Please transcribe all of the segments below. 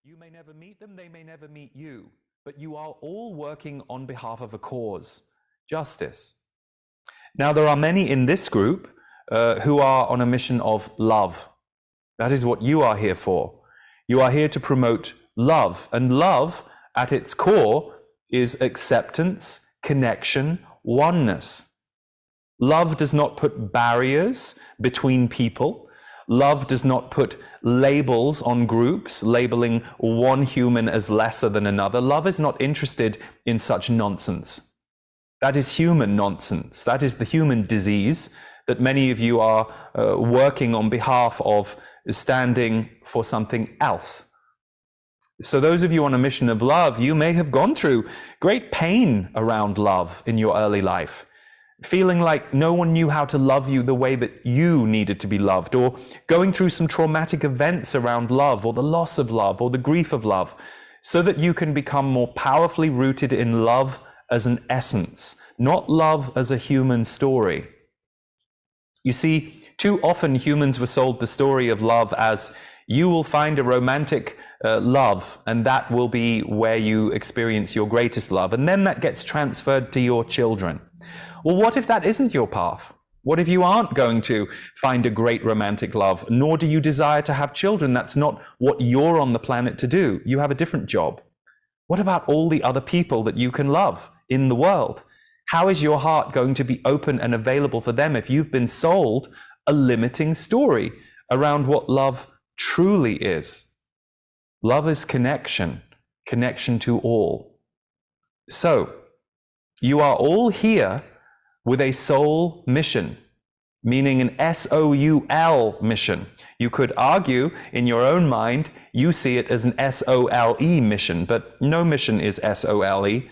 You may never meet them, they may never meet you, but you are all working on behalf of a cause, justice. Now, there are many in this group who are on a mission of love. That is what you are here for. You are here to promote love, and love at its core is acceptance, connection, oneness. Love does not put barriers between people. Love does not put labels on groups, labeling one human as lesser than another. Love is not interested in such nonsense. That is human nonsense. That is the human disease that many of you are working on behalf of, standing for something else. So those of you on a mission of love, you may have gone through great pain around love in your early life, feeling like no one knew how to love you the way that you needed to be loved, or going through some traumatic events around love, or the loss of love, or the grief of love, so that you can become more powerfully rooted in love as an essence, not love as a human story. You see, too often humans were sold the story of love as, you will find a romantic love, and that will be where you experience your greatest love, and then that gets transferred to your children. Well, what if that isn't your path? What if you aren't going to find a great romantic love, nor do you desire to have children? That's not what you're on the planet to do. You have a different job. What about all the other people that you can love in the world? How is your heart going to be open and available for them if you've been sold a limiting story around what love truly is? Love is connection, connection to all. So, you are all here with a soul mission, meaning an S-O-U-L mission. You could argue in your own mind, you see it as an S-O-L-E mission, but no mission is S-O-L-E,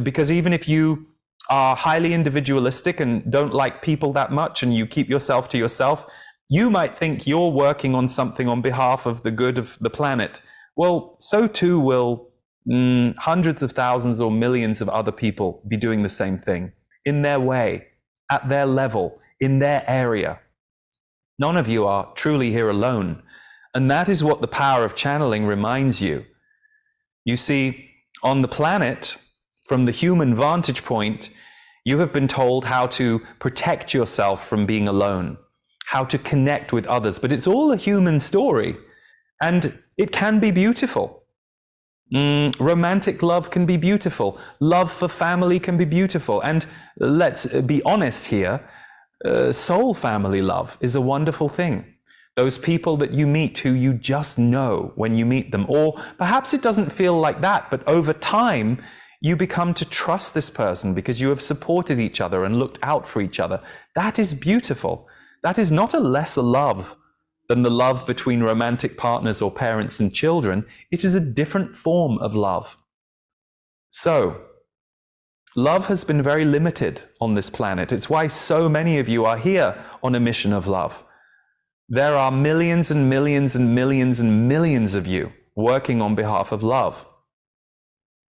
because even if you are highly individualistic and don't like people that much and you keep yourself to yourself, you might think you're working on something on behalf of the good of the planet. Well, so too will hundreds of thousands or millions of other people be doing the same thing in their way, at their level, in their area. None of you are truly here alone. And that is what the power of channeling reminds you. You see, on the planet, from the human vantage point, you have been told how to protect yourself from being alone, how to connect with others, but it's all a human story, and it can be beautiful. Romantic love can be beautiful. Love for family can be beautiful. And let's be honest here, soul family love is a wonderful thing. Those people that you meet who you just know when you meet them, or perhaps it doesn't feel like that, but over time, you become to trust this person because you have supported each other and looked out for each other. That is beautiful. That is not a lesser love than the love between romantic partners or parents and children. It is a different form of love. So, love has been very limited on this planet. It's why so many of you are here on a mission of love. There are millions and millions and millions and millions of you working on behalf of love.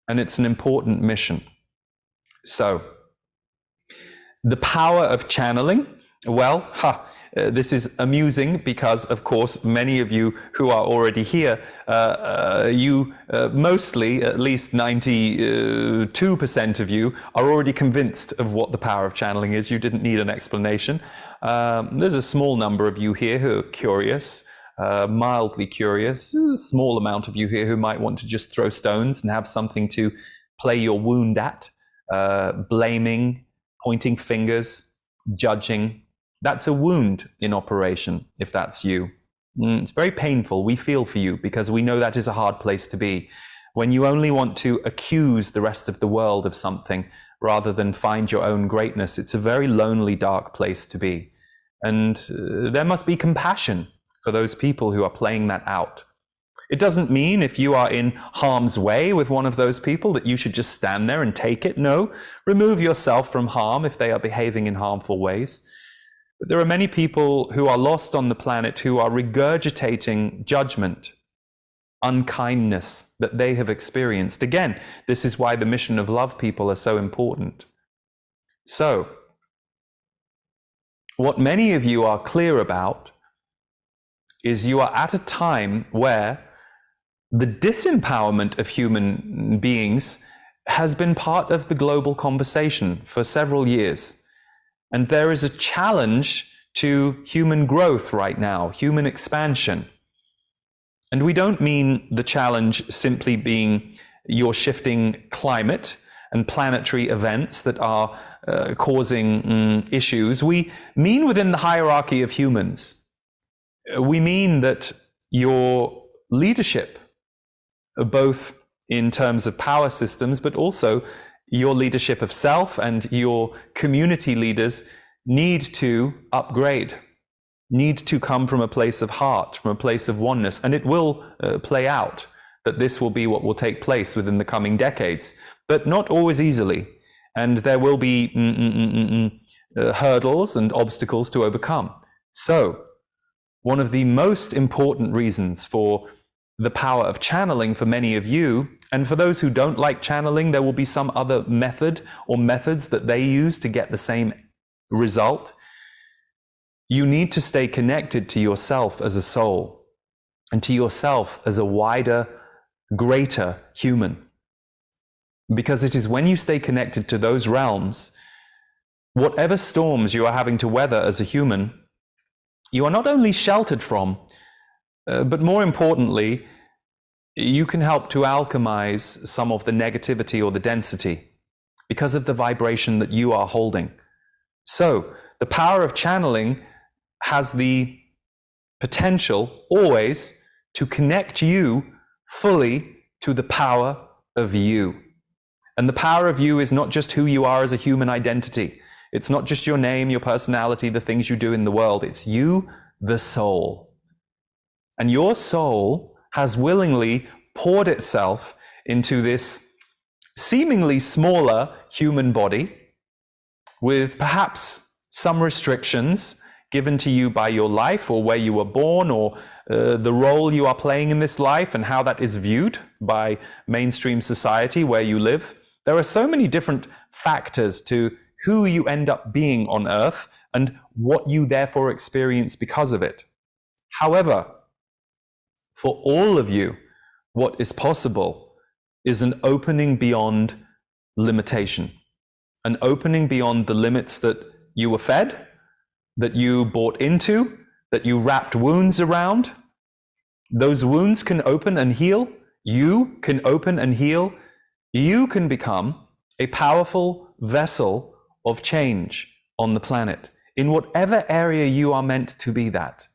And it's an important mission. So, the power of channeling, well, this is amusing because, of course, many of you who are already here, you mostly, at least 92% of you, are already convinced of what the power of channeling is. You didn't need an explanation. There's a small number of you here who are curious, mildly curious. There's a small amount of you here who might want to just throw stones and have something to play your wound at, blaming, pointing fingers, judging. That's a wound in operation, if that's you. It's very painful. We feel for you because we know that is a hard place to be. When you only want to accuse the rest of the world of something rather than find your own greatness, it's a very lonely, dark place to be. And there must be compassion for those people who are playing that out. It doesn't mean if you are in harm's way with one of those people that you should just stand there and take it. No, remove yourself from harm if they are behaving in harmful ways. But there are many people who are lost on the planet who are regurgitating judgment, unkindness that they have experienced. Again, this is why the mission of love people are so important. So, what many of you are clear about is you are at a time where the disempowerment of human beings has been part of the global conversation for several years. And there is a challenge to human growth right now, human expansion. And we don't mean the challenge simply being your shifting climate and planetary events that are causing issues. We mean within the hierarchy of humans. We mean that your leadership, both in terms of power systems, but also your leadership of self and your community leaders, need to upgrade, need to come from a place of heart, from a place of oneness. And it will play out, that this will be what will take place within the coming decades, but not always easily. And there will be hurdles and obstacles to overcome. So, one of the most important reasons for the power of channeling for many of you, and for those who don't like channeling, there will be some other method or methods that they use to get the same result. You need to stay connected to yourself as a soul and to yourself as a wider, greater human. Because it is when you stay connected to those realms, whatever storms you are having to weather as a human, you are not only sheltered from, but more importantly, you can help to alchemize some of the negativity or the density because of the vibration that you are holding. So, the power of channeling has the potential always to connect you fully to the power of you. And the power of you is not just who you are as a human identity. It's not just your name, your personality, the things you do in the world. It's you, the soul. And your soul has willingly poured itself into this seemingly smaller human body with perhaps some restrictions given to you by your life or where you were born or the role you are playing in this life and how that is viewed by mainstream society where you live. There are so many different factors to who you end up being on Earth and what you therefore experience because of it. However, for all of you, what is possible is an opening beyond limitation, an opening beyond the limits that you were fed, that you bought into, that you wrapped wounds around. Those wounds can open and heal. You can open and heal. You can become a powerful vessel of change on the planet in whatever area you are meant to be that,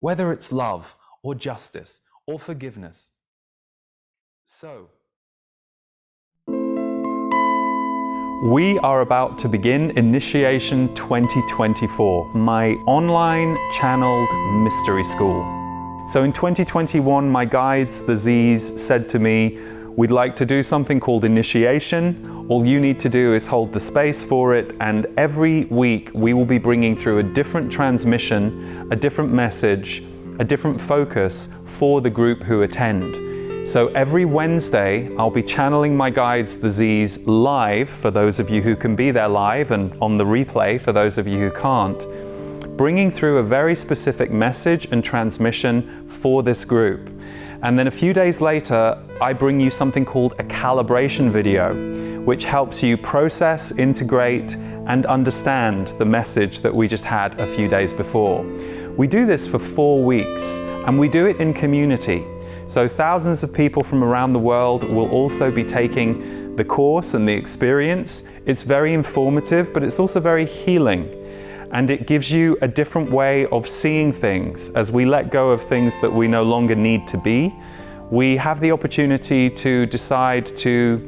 whether it's love or justice or forgiveness. So, we are about to begin Initiation 2024, my online channeled mystery school. So in 2021, my guides, the Z's, said to me, we'd like to do something called Initiation. All you need to do is hold the space for it, and every week we will be bringing through a different transmission, a different message, a different focus for the group who attend. So every Wednesday, I'll be channeling my guides, the Z's, live for those of you who can be there live, and on the replay for those of you who can't, bringing through a very specific message and transmission for this group. And then a few days later, I bring you something called a calibration video, which helps you process, integrate, and understand the message that we just had a few days before. We do this for 4 weeks, and we do it in community. So thousands of people from around the world will also be taking the course and the experience. It's very informative, but it's also very healing. And it gives you a different way of seeing things. As we let go of things that we no longer need to be, we have the opportunity to decide to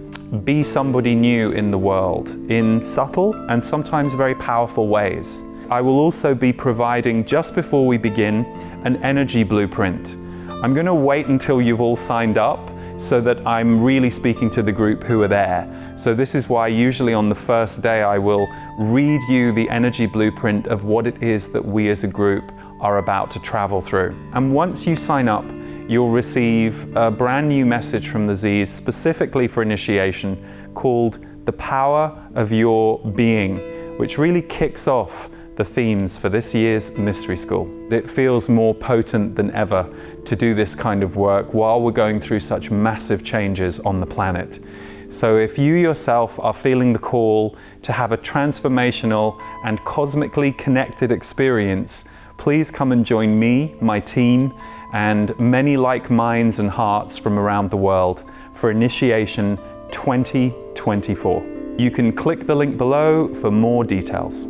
be somebody new in the world in subtle and sometimes very powerful ways. I will also be providing, just before we begin, an energy blueprint. I'm going to wait until you've all signed up so that I'm really speaking to the group who are there. So this is why usually on the first day I will read you the energy blueprint of what it is that we as a group are about to travel through. And once you sign up, you'll receive a brand new message from the Z's specifically for initiation called The Power of Your Being, which really kicks off the themes for this year's Mystery School. It feels more potent than ever to do this kind of work while we're going through such massive changes on the planet. So if you yourself are feeling the call to have a transformational and cosmically connected experience, please come and join me, my team, and many like minds and hearts from around the world for Initiation 2024. You can click the link below for more details.